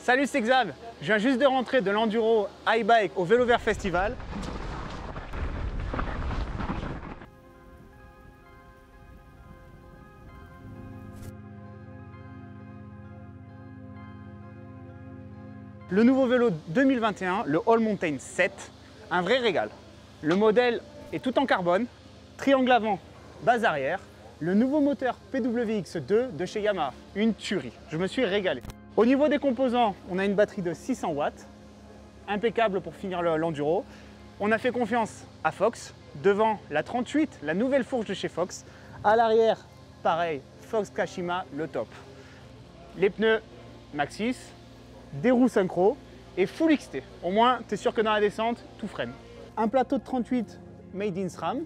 Salut, c'est Xav. Je viens juste de rentrer de l'Enduro iBike au Vélo Vert Festival. Le nouveau vélo 2021, le All Mountain 7, un vrai régal. Le modèle est tout en carbone, triangle avant, base arrière. Le nouveau moteur PWX2 de chez Yamaha, une tuerie. Je me suis régalé. Au niveau des composants, on a une batterie de 600 watts, impeccable pour finir l'enduro. On a fait confiance à Fox. Devant, la 38, la nouvelle fourche de chez Fox. À l'arrière, pareil, Fox Kashima, le top. Les pneus Maxxis, des roues synchro et full XT. Au moins, tu es sûr que dans la descente, tout freine. Un plateau de 38 made in SRAM.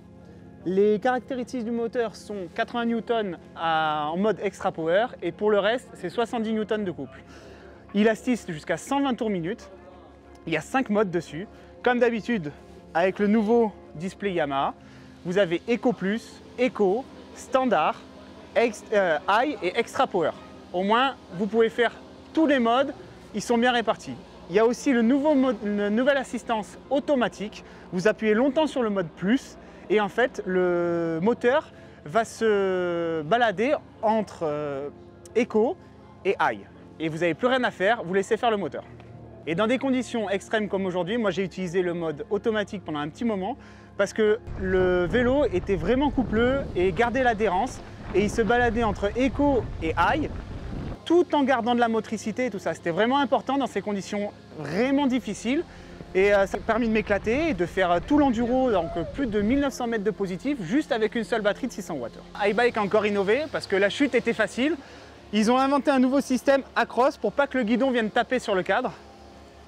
Les caractéristiques du moteur sont 80 Newton en mode extra power et pour le reste, c'est 70 Newton de couple. Il assiste jusqu'à 120 tours minute. Il y a 5 modes dessus. Comme d'habitude, avec le nouveau display Yamaha, vous avez Eco Plus, Eco, Standard, High et Extra Power. Au moins, vous pouvez faire tous les modes, ils sont bien répartis. Il y a aussi une nouvelle assistance automatique. Vous appuyez longtemps sur le mode Plus et en fait, le moteur va se balader entre Eco et High. Et vous n'avez plus rien à faire, vous laissez faire le moteur. Et dans des conditions extrêmes comme aujourd'hui, moi j'ai utilisé le mode automatique pendant un petit moment parce que le vélo était vraiment coupleux et gardait l'adhérence et il se baladait entre Eco et High tout en gardant de la motricité et tout ça. C'était vraiment important dans ces conditions vraiment difficiles et ça m'a permis de m'éclater et de faire tout l'enduro, donc plus de 1900 mètres de positif juste avec une seule batterie de 600 watts. iBike a encore innové parce que la chute était facile. Ils ont inventé un nouveau système Across pour pas que le guidon vienne taper sur le cadre.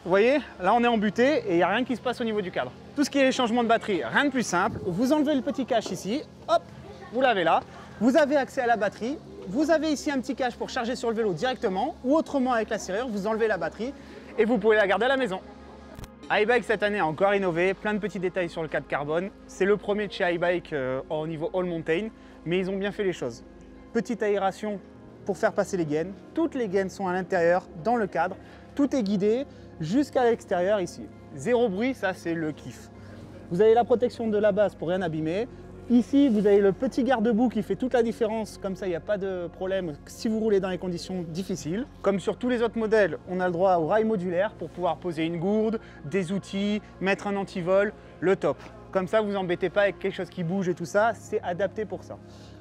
Vous voyez, là on est embuté et il n'y a rien qui se passe au niveau du cadre. Tout ce qui est les changements de batterie, rien de plus simple. Vous enlevez le petit cache ici, hop, vous l'avez là. Vous avez accès à la batterie. Vous avez ici un petit cache pour charger sur le vélo directement ou autrement avec la serrure, vous enlevez la batterie et vous pouvez la garder à la maison. iBike cette année a encore innové, plein de petits détails sur le cadre carbone. C'est le premier de chez iBike au niveau All Mountain, mais ils ont bien fait les choses. Petite aération pour faire passer les gaines. Toutes les gaines sont à l'intérieur, dans le cadre. Tout est guidé jusqu'à l'extérieur ici. Zéro bruit, ça c'est le kiff. Vous avez la protection de la base pour rien abîmer. Ici, vous avez le petit garde-boue qui fait toute la différence, comme ça il n'y a pas de problème si vous roulez dans les conditions difficiles. Comme sur tous les autres modèles, on a le droit au rail modulaire pour pouvoir poser une gourde, des outils, mettre un antivol, le top. Comme ça, vous embêtez pas avec quelque chose qui bouge et tout ça, c'est adapté pour ça.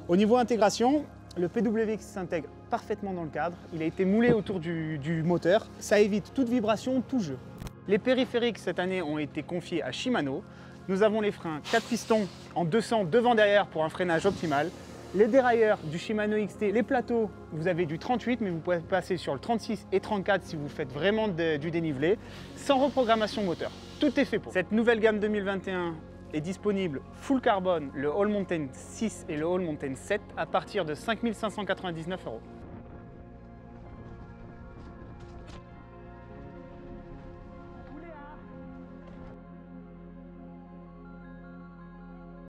Au niveau intégration, le PWX s'intègre parfaitement dans le cadre, il a été moulé autour du moteur, ça évite toute vibration, tout jeu. Les périphériques cette année ont été confiés à Shimano. Nous avons les freins 4 pistons en 200 devant-derrière pour un freinage optimal. Les dérailleurs du Shimano XT, les plateaux, vous avez du 38 mais vous pouvez passer sur le 36 et 34 si vous faites vraiment du dénivelé, sans reprogrammation moteur. Tout est fait pour. Cette nouvelle gamme 2021 est disponible full carbone, le All Mountain 6 et le All Mountain 7 à partir de 5 599 €.